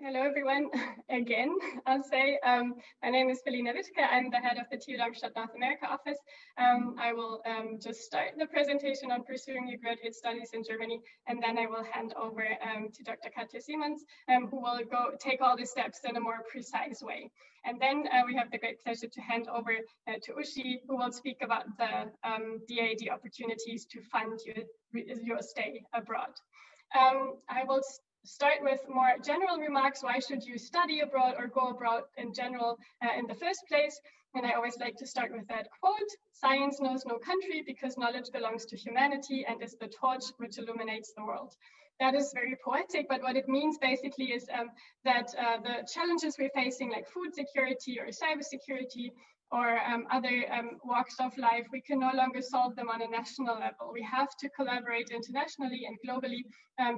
Hello, everyone. Again, I'll say my name is Philina Wittke. I'm the head of the TU Darmstadt North America office. I will just start the presentation on pursuing your graduate studies in Germany, and then I will hand over to Dr. Katja Simons, who will take all the steps in a more precise way. And then we have the great pleasure to hand over to Uschi, who will speak about the DAAD opportunities to fund your stay abroad. I will start with more general remarks. Why should you study abroad or go abroad in general in the first place? And I always like to start with that quote: "Science knows no country because knowledge belongs to humanity and is the torch which illuminates the world." That is very poetic, but what it means basically is that the challenges we're facing, like food security or cybersecurity, or other walks of life, we can no longer solve them on a national level. We have to collaborate internationally and globally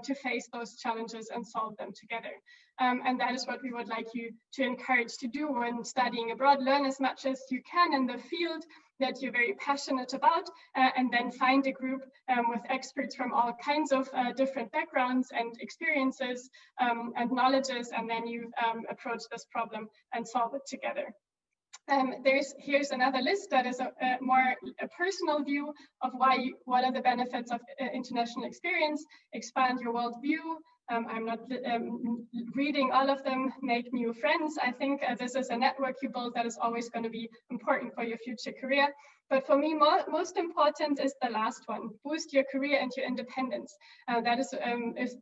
to face those challenges and solve them together. And that is what we would like you to encourage to do when studying abroad. Learn as much as you can in the field that you're very passionate about, and then find a group with experts from all kinds of different backgrounds and experiences and knowledges, and then you approach this problem and solve it together. Here's another list that is a more personal view of what are the benefits of international experience. Expand your worldview. I'm not reading all of them. Make new friends. I think this is a network you build that is always going to be important for your future career. But for me, most important is the last one: boost your career and your independence. That is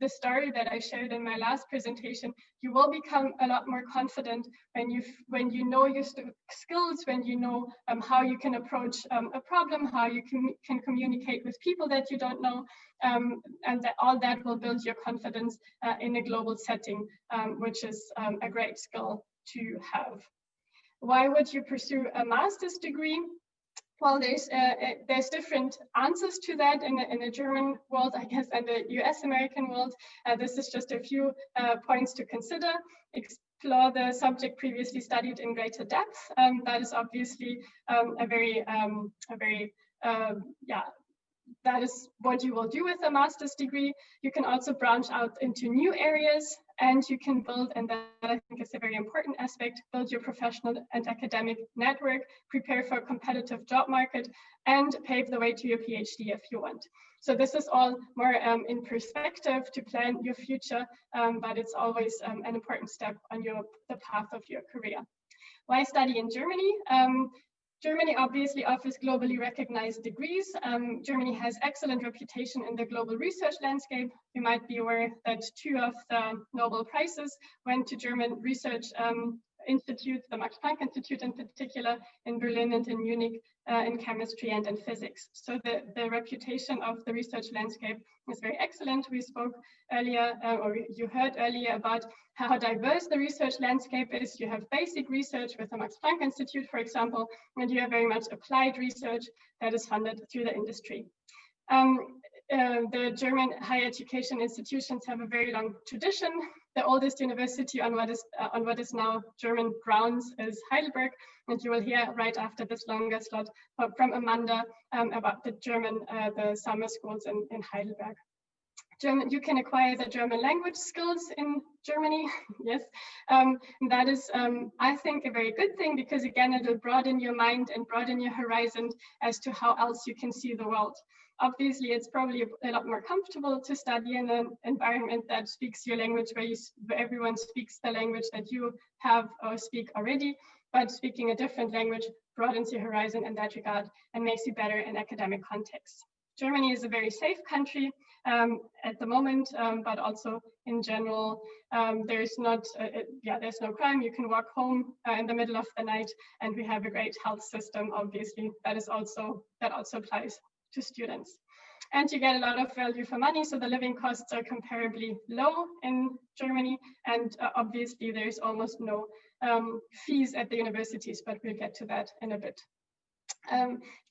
the story that I shared in my last presentation. You will become a lot more confident when you know your skills, when you know how you can approach a problem, how you can communicate with people that you don't know, and all that will build your confidence in a global setting, which is a great skill to have. Why would you pursue a master's degree? Well, there's different answers to that in the German world, I guess, and the US American world. This is just a few points to consider. Explore the subject previously studied in greater depth. That is obviously that is what you will do with a master's degree. You can also branch out into new areas, and you can build, and that I think is a very important aspect, build your professional and academic network, prepare for a competitive job market, and pave the way to your PhD if you want. So this is all more in perspective to plan your future, but it's always an important step on the path of your career. Why study in Germany? Germany obviously offers globally recognized degrees. Germany has excellent reputation in the global research landscape. You might be aware that 2 of the Nobel Prizes went to German research institutes, the Max Planck Institute in particular, in Berlin and in Munich, in chemistry and in physics. So the reputation of the research landscape is very excellent. We spoke earlier, or you heard earlier, about how diverse the research landscape is. You have basic research with the Max Planck Institute, for example, and you have very much applied research that is funded through the industry. The German higher education institutions have a very long tradition. The oldest university on what is now German grounds is Heidelberg, and you will hear right after this longer slot from Amanda about the summer schools in Heidelberg. You can acquire the German language skills in Germany. Yes, that is, I think, a very good thing, because again, it will broaden your mind and broaden your horizon as to how else you can see the world. Obviously, it's probably a lot more comfortable to study in an environment that speaks your language, where everyone speaks the language that you have or speak already, but speaking a different language broadens your horizon in that regard and makes you better in academic contexts. Germany is a very safe country at the moment, but also in general, there's no crime. You can walk home in the middle of the night, and we have a great health system, obviously, that also applies to students. And you get a lot of value for money, so the living costs are comparably low in Germany, and obviously there's almost no fees at the universities, but we'll get to that in a bit.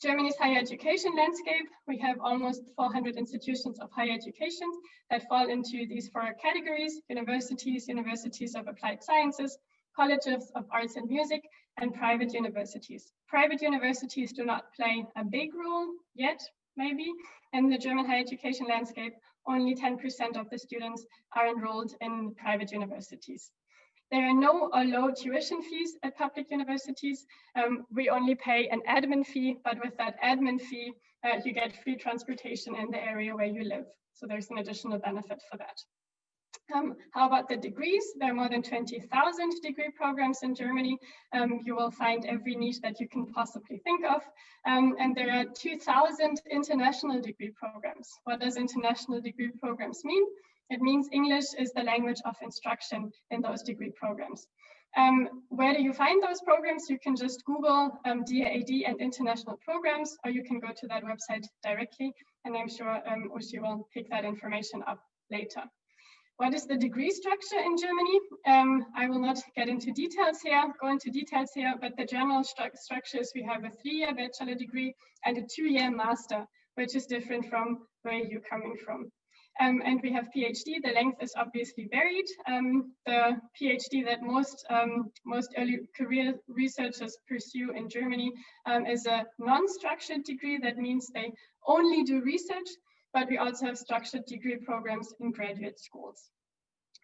Germany's higher education landscape: we have almost 400 institutions of higher education that fall into these 4 categories: universities of applied sciences, colleges of arts and music, and private universities. Private universities do not play a big role yet, maybe, in the German higher education landscape, only 10% of the students are enrolled in private universities. There are no or low tuition fees at public universities. We only pay an admin fee, but with that admin fee, you get free transportation in the area where you live. So there's an additional benefit for that. How about the degrees? There are more than 20,000 degree programs in Germany. You will find every niche that you can possibly think of. And there are 2,000 international degree programs. What does international degree programs mean? It means English is the language of instruction in those degree programs. Where do you find those programs? You can just Google DAAD and international programs, or you can go to that website directly. And I'm sure Uschi will pick that information up later. What is the degree structure in Germany? I will not go into details here, but the general structure is we have a 3-year bachelor degree and a 2-year master, which is different from where you're coming from. And we have Ph.D. The length is obviously varied. The Ph.D. that most early career researchers pursue in Germany is a non-structured degree. That means they only do research, but we also have structured degree programs in graduate schools.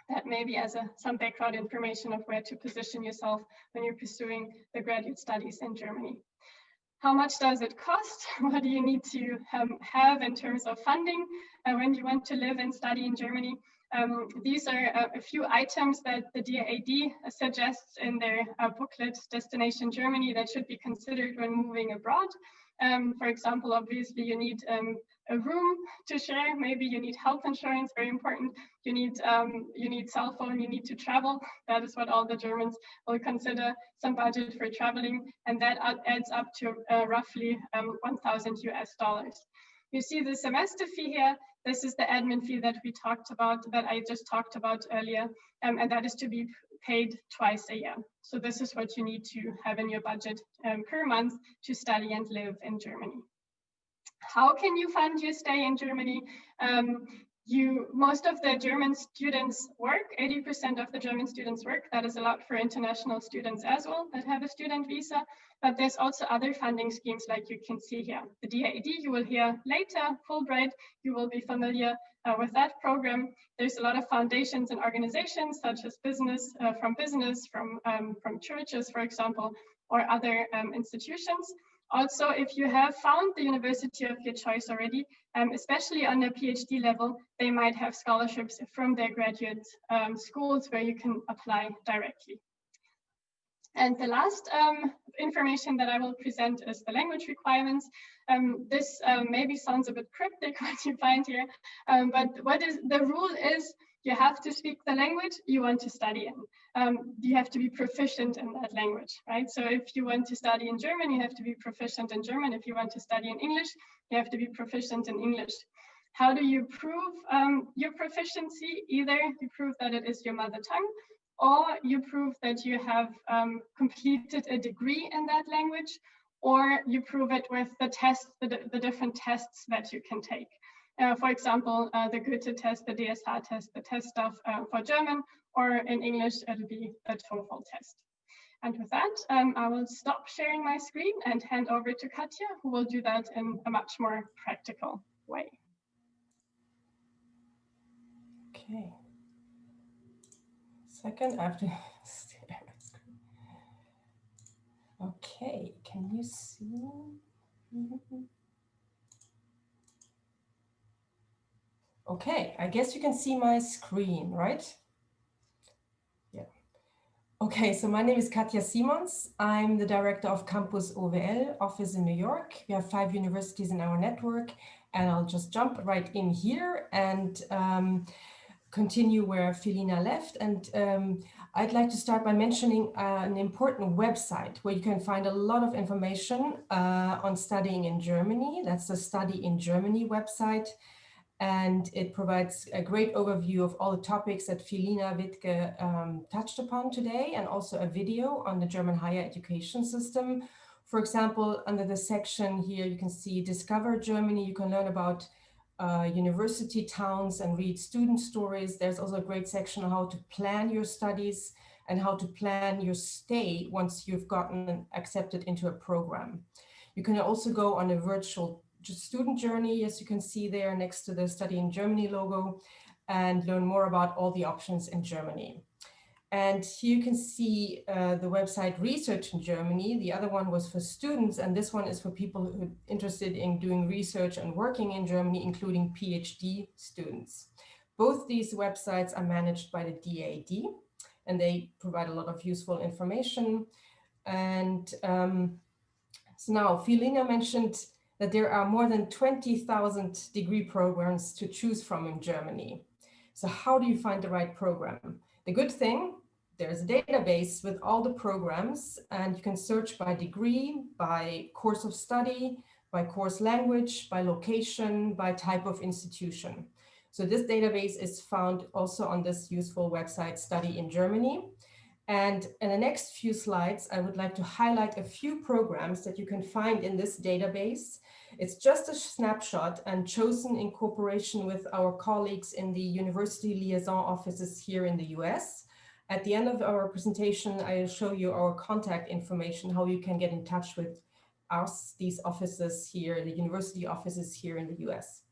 That may be as some background information of where to position yourself when you're pursuing the graduate studies in Germany. How much does it cost? What do you need to have in terms of funding when you want to live and study in Germany? These are a few items that the DAAD suggests in their booklet, Destination Germany, that should be considered when moving abroad. For example, obviously you need a room to share. Maybe you need health insurance, very important. You need cell phone, you need to travel. That is what all the Germans will consider, some budget for traveling. And that adds up to roughly 1,000 US dollars. You see the semester fee here. This is the admin fee that we talked about, that I just talked about earlier. And that is to be paid twice a year. So this is what you need to have in your budget per month to study and live in Germany. How can you fund your stay in Germany? Most of the German students work, 80% of the German students work. That is a lot for international students as well that have a student visa. But there's also other funding schemes like you can see here. The DAAD you will hear later, Fulbright, you will be familiar with that program. There's a lot of foundations and organizations such as business, from churches, for example, or other institutions. Also, if you have found the university of your choice already, especially on the PhD level, they might have scholarships from their graduate schools where you can apply directly. And the last information that I will present is the language requirements. This maybe sounds a bit cryptic what you find here, but the rule is you have to speak the language you want to study in. You have to be proficient in that language, right? So if you want to study in German, you have to be proficient in German. If you want to study in English, you have to be proficient in English. How do you prove your proficiency? Either you prove that it is your mother tongue, or you prove that you have completed a degree in that language, or you prove it with the tests, the different tests that you can take. For example, the Goethe test, the DSH test, the test stuff for German, or in English, it'll be the TOEFL test. And with that, I will stop sharing my screen and hand over to Katja, who will do that in a much more practical way. Okay. Second, I have to stare at my screen. Okay, can you see? Okay, I guess you can see my screen, right? Yeah. Okay, so my name is Katja Simons. I'm the director of Campus OWL office in New York. We have 5 universities in our network, and I'll just jump right in here and continue where Philina left. And I'd like to start by mentioning an important website where you can find a lot of information on studying in Germany. That's the Study in Germany website. And it provides a great overview of all the topics that Philina Wittke touched upon today, and also a video on the German higher education system. For example, under the section here, you can see Discover Germany. You can learn about university towns and read student stories. There's also a great section on how to plan your studies and how to plan your stay once you've gotten accepted into a program. You can also go on a virtual student journey, as you can see there next to the Study in Germany logo, and learn more about all the options in Germany. And here you can see the website Research in Germany. The other one was for students, and this one is for people who are interested in doing research and working in Germany, including PhD students. Both these websites are managed by the DAAD, and they provide a lot of useful information. And so now, Philina mentioned that there are more than 20,000 degree programs to choose from in Germany. So how do you find the right program? The good thing, there's a database with all the programs, and you can search by degree, by course of study, by course language, by location, by type of institution. So this database is found also on this useful website, Study in Germany. And in the next few slides, I would like to highlight a few programs that you can find in this database. It's just a snapshot and chosen in cooperation with our colleagues in the University Liaison offices here in the US. At the end of our presentation, I'll show you our contact information, how you can get in touch with us, these offices here, the university offices here in the US.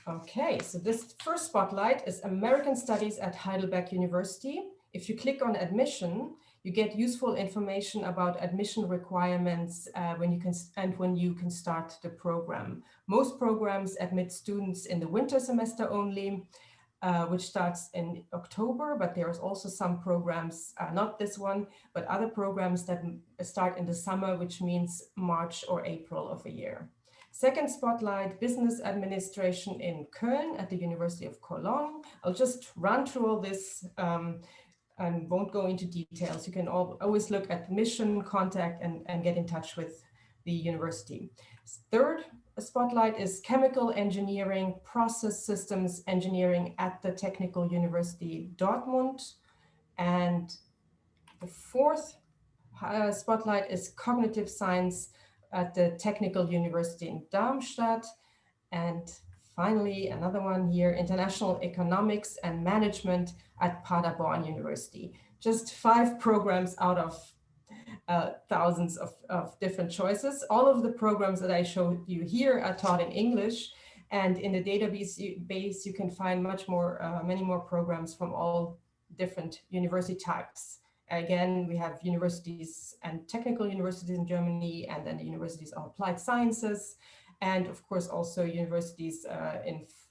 Okay, so this first spotlight is American Studies at Heidelberg University. If you click on admission, you get useful information about admission requirements when you can start the program. Most programs admit students in the winter semester only, which starts in October, but there's also some programs, not this one, but other programs that start in the summer, which means March or April of a year. Second spotlight, business administration in Köln at the University of Cologne. I'll just run through all this and won't go into details. You can always look at mission, contact, and get in touch with the university. Third spotlight is chemical engineering, process systems engineering at the Technical University Dortmund. And the fourth spotlight is cognitive science at the Technical University in Darmstadt. And finally, another one here, international economics and management at Paderborn University. Just 5 programs out of thousands of different choices. All of the programs that I showed you here are taught in English, and in the database you can find many more programs from all different university types. Again, we have universities and technical universities in Germany, and then the universities of applied sciences, and of course also universities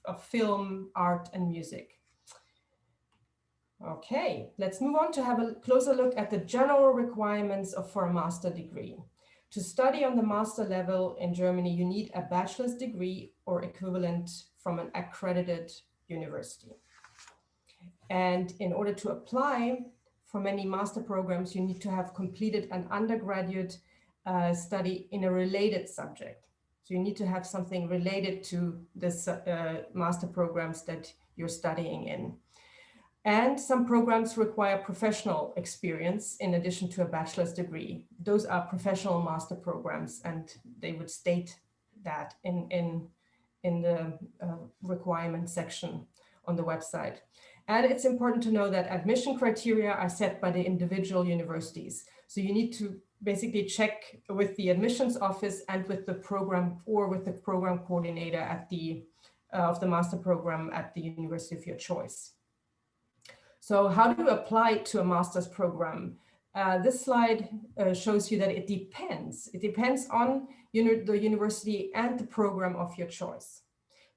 of film, art, and music. Okay, let's move on to have a closer look at the general requirements for a master degree. To study on the master level in Germany, you need a bachelor's degree or equivalent from an accredited university. And in order to apply for many master programs, you need to have completed an undergraduate study in a related subject. So you need to have something related to this master programs that you're studying in. And some programs require professional experience in addition to a bachelor's degree. Those are professional master programs, and they would state that in the requirement section on the website. And it's important to know that admission criteria are set by the individual universities. So you need to basically check with the admissions office and with the program or with the program coordinator at of the master program at the university of your choice. So how do you apply to a master's program? This slide shows you that it depends. It depends on the university and the program of your choice.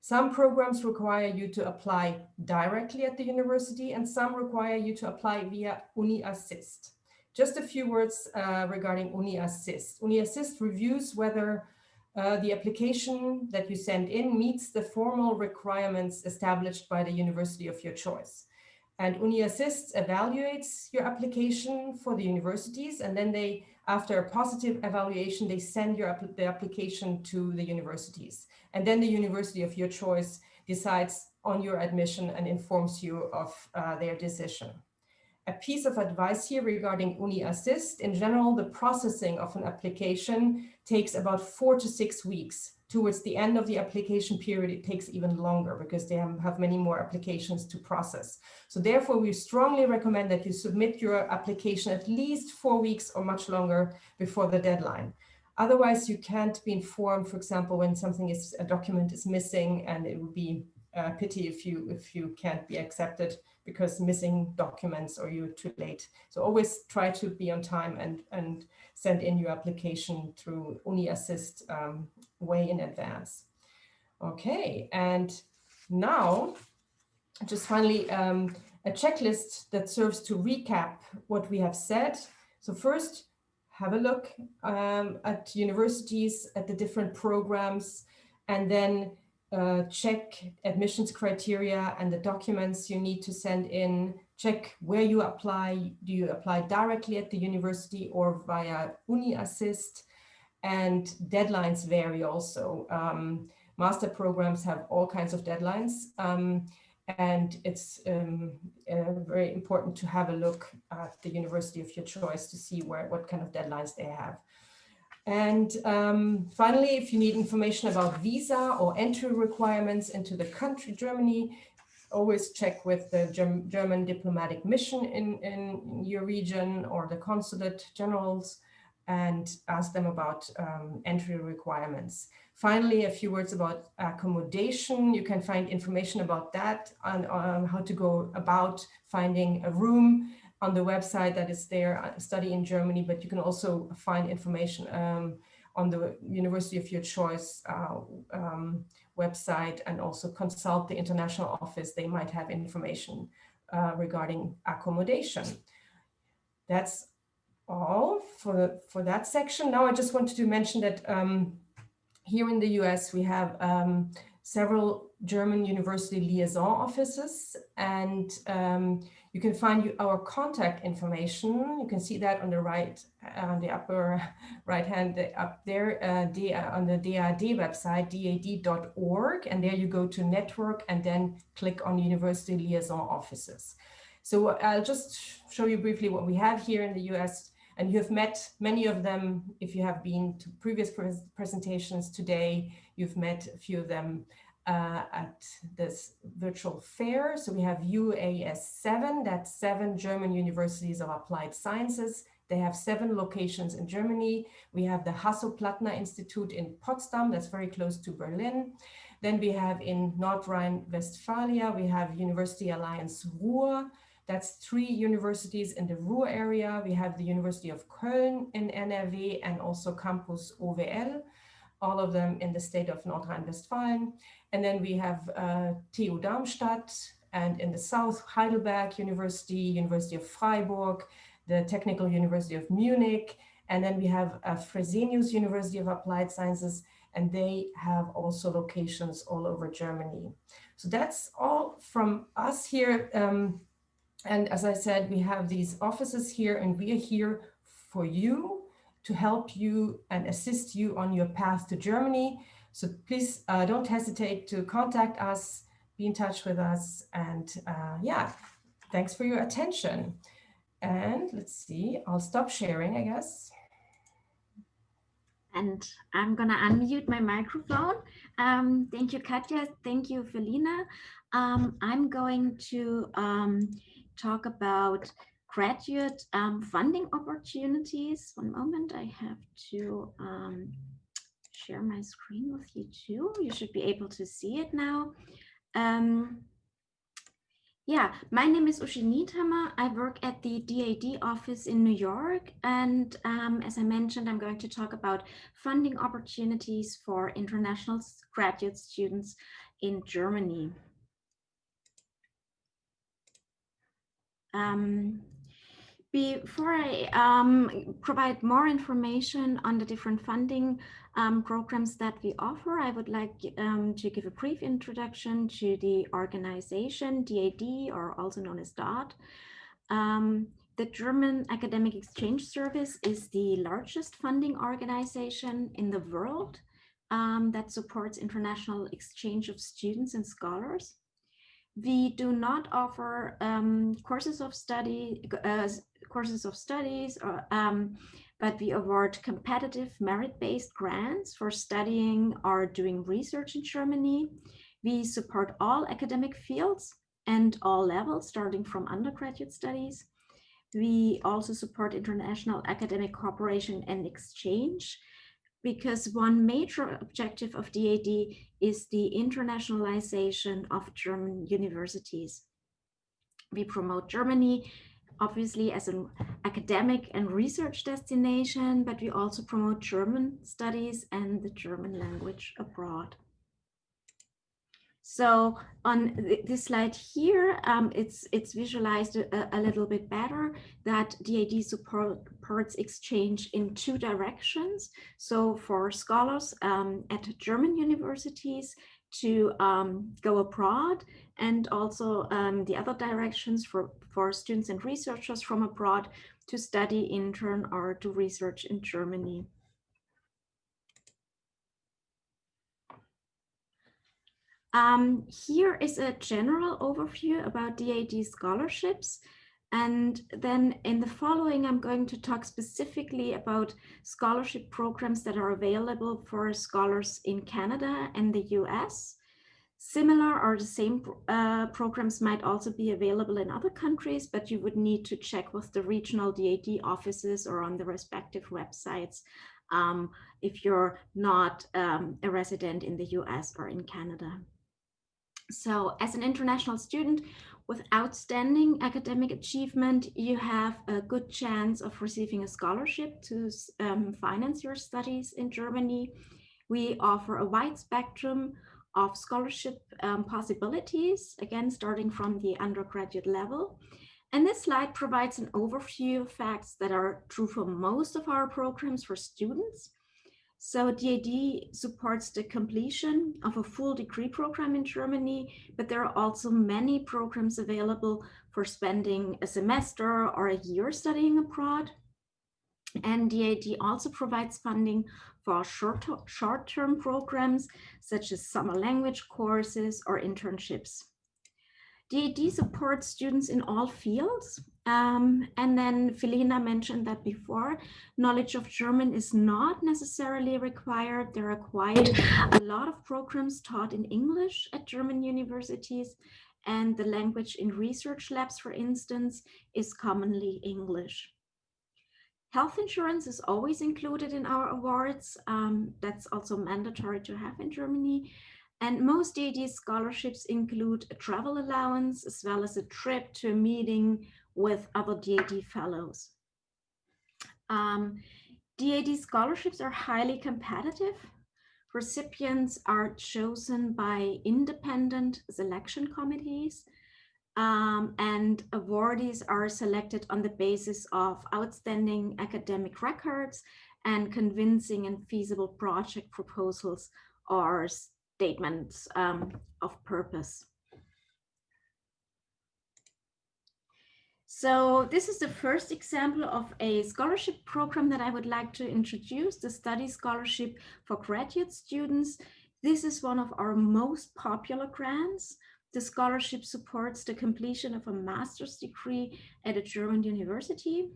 Some programs require you to apply directly at the university, and some require you to apply via Uni Assist. Just a few words regarding Uni Assist. Uni Assist reviews whether the application that you send in meets the formal requirements established by the university of your choice. And Uni Assist evaluates your application for the universities, and then after a positive evaluation, they send the application to the universities. And then the university of your choice decides on your admission and informs you of their decision. A piece of advice here regarding Uni Assist: in general, the processing of an application takes about 4 to 6 weeks. Towards the end of the application period, it takes even longer because they have many more applications to process. So therefore, we strongly recommend that you submit your application at least 4 weeks or much longer before the deadline. Otherwise, you can't be informed, for example, when a document is missing, and it would be a pity if you can't be accepted because missing documents or you're too late. So always try to be on time and send in your application through UniAssist way in advance. Okay, and now just finally a checklist that serves to recap what we have said. So first, have a look at universities, at the different programs, and then check admissions criteria and the documents you need to send in. Check where you apply. Do you apply directly at the university or via UniAssist? And deadlines vary also. Master programs have all kinds of deadlines. And it's very important to have a look at the university of your choice to see what kind of deadlines they have. And finally, if you need information about visa or entry requirements into the country, Germany, always check with the German diplomatic mission in your region or the consulate generals and ask them about entry requirements. Finally, a few words about accommodation. You can find information about that and how to go about finding a room on the website that is there, Study in Germany, but you can also find information on the University of your choice website, and also consult the international office. They might have information regarding accommodation. That's all for that section. Now I just wanted to mention that here in the US, we have several German university liaison offices, and you can find our contact information. You can see that on the right, on the upper right hand up there, on the DAAD website, daad.org, and there you go to network and then click on university liaison offices. So I'll just show you briefly what we have here in the US. And you have met many of them if you have been to previous presentations today. You've met a few of them at this virtual fair. So we have UAS7, that's 7 German Universities of Applied Sciences. They have 7 locations in Germany. We have the HASSO PLATTNER Institute in Potsdam, that's very close to Berlin. Then we have in North Rhine-Westphalia, we have University Alliance RUHR. That's 3 universities in the RUHR area. We have the University of Köln in NRW and also Campus OWL, all of them in the state of North Rhine-Westphalia. And then we have TU Darmstadt, and in the south, Heidelberg University, University of Freiburg, the Technical University of Munich. And then we have FRESENIUS University of Applied Sciences, and they have also locations all over Germany. So that's all from us here. And as I said, we have these offices here, and we are here for you to help you and assist you on your path to Germany. So please don't hesitate to contact us, be in touch with us, and yeah, thanks for your attention. And let's see, I'll stop sharing, I guess. And I'm gonna unmute my microphone. Thank you, Katja. Thank you, Philina. I'm going to talk about graduate funding opportunities. One moment, I have to share my screen with you too. You should be able to see it now. Yeah, my name is Uschi Niethammer. I work at the DAAD office in New York. And as I mentioned, I'm going to talk about funding opportunities for international graduate students in Germany. Before I provide more information on the different funding programs that we offer, I would like to give a brief introduction to the organization DAAD, or also known as DAAD. The German Academic Exchange Service is the largest funding organization in the world that supports international exchange of students and scholars. We do not offer courses of studies, but we award competitive merit-based grants for studying or doing research in Germany. We support all academic fields and all levels, starting from undergraduate studies. We also support international academic cooperation and exchange. because one major objective of DAAD is the internationalization of German universities. We promote Germany, obviously, as an academic and research destination, but we also promote German studies and the German language abroad. So on this slide here, it's visualized a little bit better that DAAD supports exchange in two directions. So for scholars at German universities to go abroad, and also the other directions for students and researchers from abroad to study, intern, or to research in Germany. Here is a general overview about DAAD scholarships. And then in the following, I'm going to talk specifically about scholarship programs that are available for scholars in Canada and the US. Similar or the same programs might also be available in other countries, but you would need to check with the regional DAAD offices or on the respective websites if you're not a resident in the US or in Canada. So as an international student with outstanding academic achievement, you have a good chance of receiving a scholarship to finance your studies in Germany. We offer a wide spectrum of scholarship possibilities, again, starting from the undergraduate level. And this slide provides an overview of facts that are true for most of our programs for students. So DAAD supports the completion of a full degree program in Germany, but there are also many programs available for spending a semester or a year studying abroad. And DAAD also provides funding for short-term programs, such as summer language courses or internships. DAAD supports students in all fields. And then Philina mentioned that before, knowledge of German is not necessarily required. There are quite a lot of programs taught in English at German universities, and the language in research labs, for instance, is commonly English. Health insurance is always included in our awards. That's also mandatory to have in Germany. And most DAAD scholarships include a travel allowance as well as a trip to a meeting with other DAAD fellows. DAAD scholarships are highly competitive. Recipients are chosen by independent selection committees, and awardees are selected on the basis of outstanding academic records and convincing and feasible project proposals or statements of purpose. So this is the first example of a scholarship program that I would like to introduce, the Study Scholarship for Graduate Students. This is one of our most popular grants. The scholarship supports the completion of a master's degree at a German university.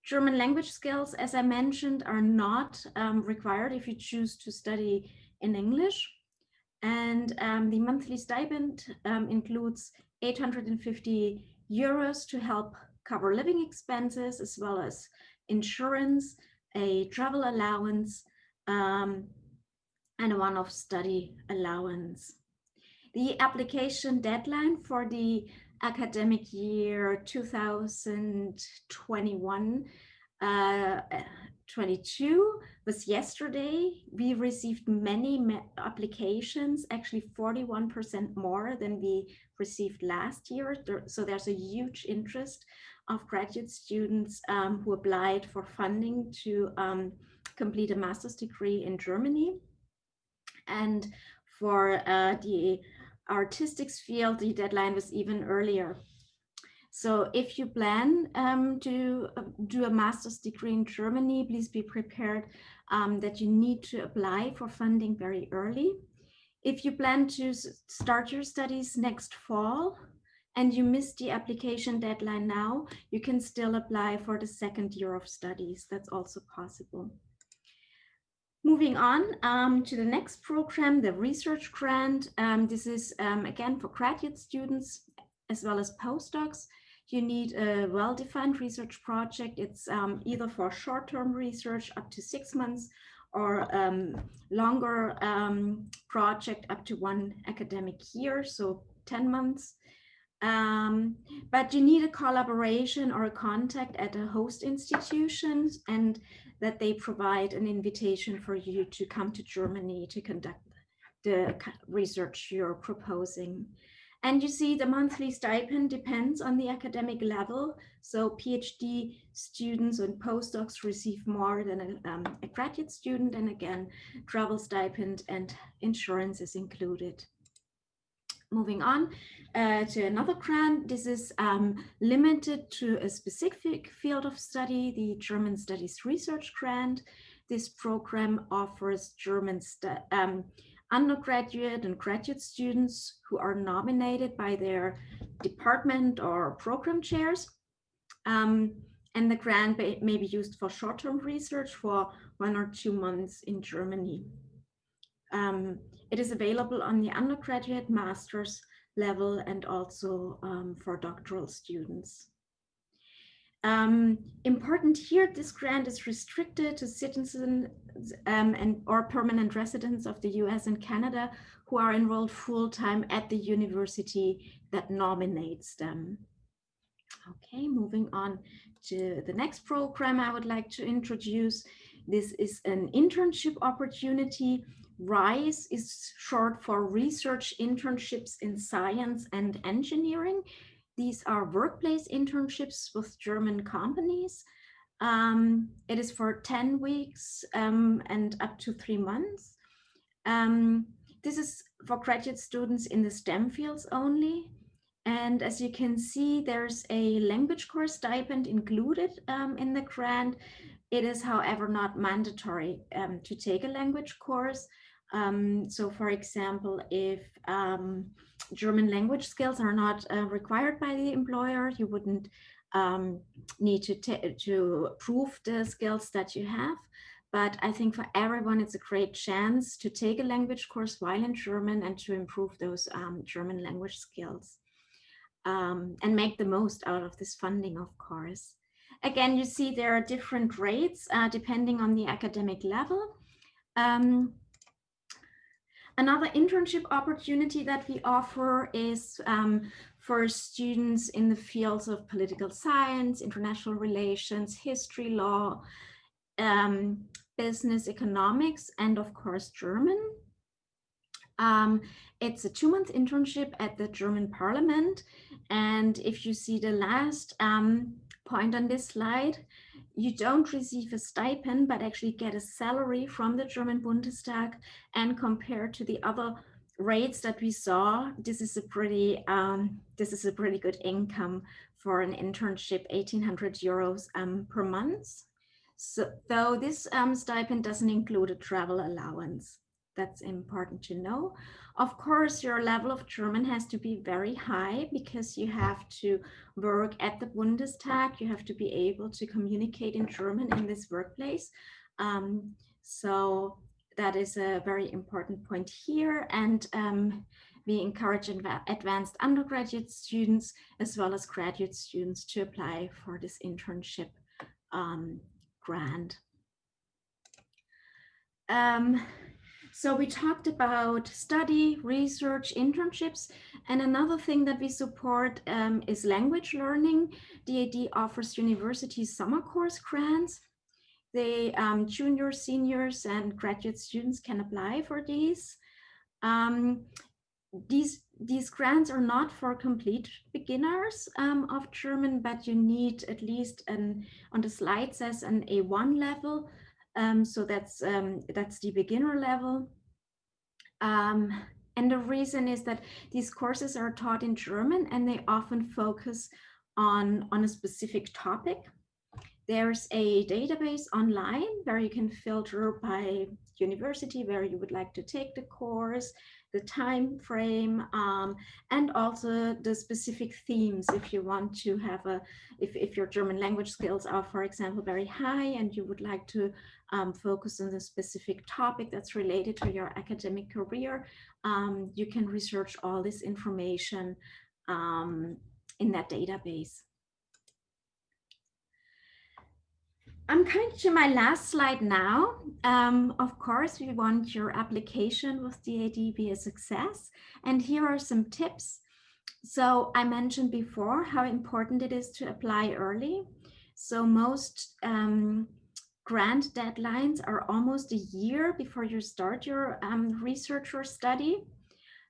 German language skills, as I mentioned, are not required if you choose to study in English. And the monthly stipend includes 850 euros to help cover living expenses, as well as insurance, a travel allowance, and a one-off study allowance. The application deadline for the academic year 2021-22 was yesterday. We received many applications, actually 41% more than we received last year. So there's a huge interest of graduate students who applied for funding to complete a master's degree in Germany. And for the artistics field, the deadline was even earlier. So if you plan to do a master's degree in Germany, please be prepared that you need to apply for funding very early. If you plan to start your studies next fall and you miss the application deadline now, you can still apply for the second year of studies. That's also possible. Moving on to the next program, the research grant. This is again for graduate students as well as postdocs. You need a well-defined research project. It's either for short-term research up to 6 months or longer project up to 1 academic year, so 10 months. But you need a collaboration or a contact at a host institution, and that they provide an invitation for you to come to Germany to conduct the research you're proposing. And you see the monthly stipend depends on the academic level. So PhD students and postdocs receive more than a graduate student. And again, travel stipend and insurance is included. Moving on to another grant. This is limited to a specific field of study, the German Studies Research Grant. This program offers German undergraduate and graduate students who are nominated by their department or program chairs. And the grant may be used for short-term research for 1 or 2 months in Germany. It is available on the undergraduate, master's level, and also for doctoral students. Important here, this grant is restricted to citizens or permanent residents of the US and Canada who are enrolled full-time at the university that nominates them. Okay, moving on to the next program I would like to introduce. This is an internship opportunity. RISE is short for Research Internships in Science and Engineering. These are workplace internships with German companies. It is for 10 weeks and up to 3 months. This is for graduate students in the STEM fields only. And as you can see, there's a language course stipend included in the grant. It is, however, not mandatory to take a language course. So for example, if German language skills are not required by the employer, you wouldn't need to prove the skills that you have. But I think for everyone, it's a great chance to take a language course while in German and to improve those German language skills and make the most out of this funding, of course. Again, you see there are different rates depending on the academic level. Another internship opportunity that we offer is for students in the fields of political science, international relations, history, law, business, economics, and of course, German. It's a 2-month internship at the German Parliament. And if you see the last point on this slide, you don't receive a stipend, but actually get a salary from the German Bundestag. And compared to the other rates that we saw, this is a pretty good income for an internship, 1,800 euros per month. So though this stipend doesn't include a travel allowance. That's important to know. Of course, your level of German has to be very high because you have to work at the Bundestag. You have to be able to communicate in German in this workplace. So that is a very important point here. And we encourage advanced undergraduate students as well as graduate students to apply for this internship grant. So we talked about study, research, internships, and another thing that we support is language learning. DAAD offers university summer course grants. The juniors, seniors, and graduate students can apply for these. These grants are not for complete beginners of German, but you need at least on the slide says an A1 level. So that's the beginner level. And the reason is that these courses are taught in German and they often focus on a specific topic. There's a database online where you can filter by university where you would like to take the course, the time frame, and also the specific themes. If you want to have if your German language skills are, for example, very high and you would like to focus on the specific topic that's related to your academic career, you can research all this information in that database. I'm coming to my last slide now. Of course, we want your application with DAAD be a success. And here are some tips. So I mentioned before how important it is to apply early. So most grant deadlines are almost a year before you start your research or study.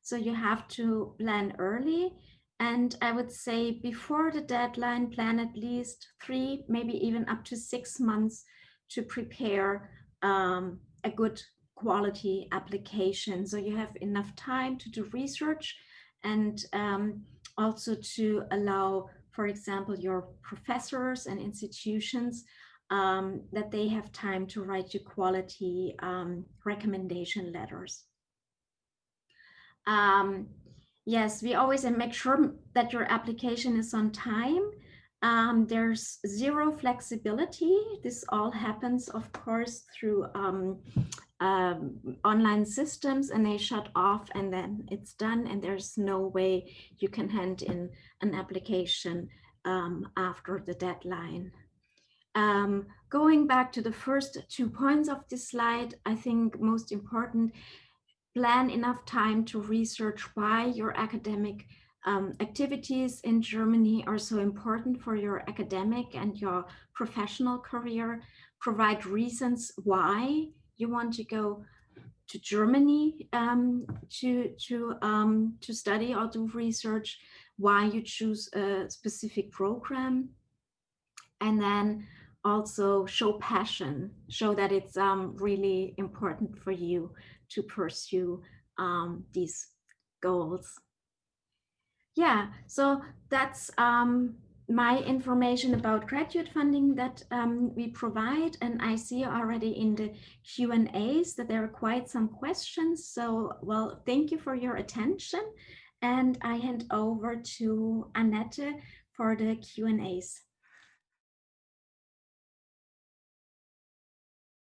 So you have to plan early. And I would say before the deadline, plan at least 3, maybe even up to 6 months to prepare a good quality application. So you have enough time to do research and also to allow, for example, your professors and institutions that they have time to write you quality recommendation letters. Yes, we always make sure that your application is on time. There's zero flexibility. This all happens, of course, through online systems, and they shut off and then it's done, and there's no way you can hand in an application after the deadline. Going back to the first 2 points of this slide, I think most important, plan enough time to research why your academic activities in Germany are so important for your academic and your professional career. Provide reasons why you want to go to Germany to study or do research, why you choose a specific program, and then also show passion, show that it's really important for you to pursue these goals. Yeah, so that's my information about graduate funding that we provide. And I see already in the Q&As that there are quite some questions. So, well, thank you for your attention. And I hand over to Annette for the Q&As.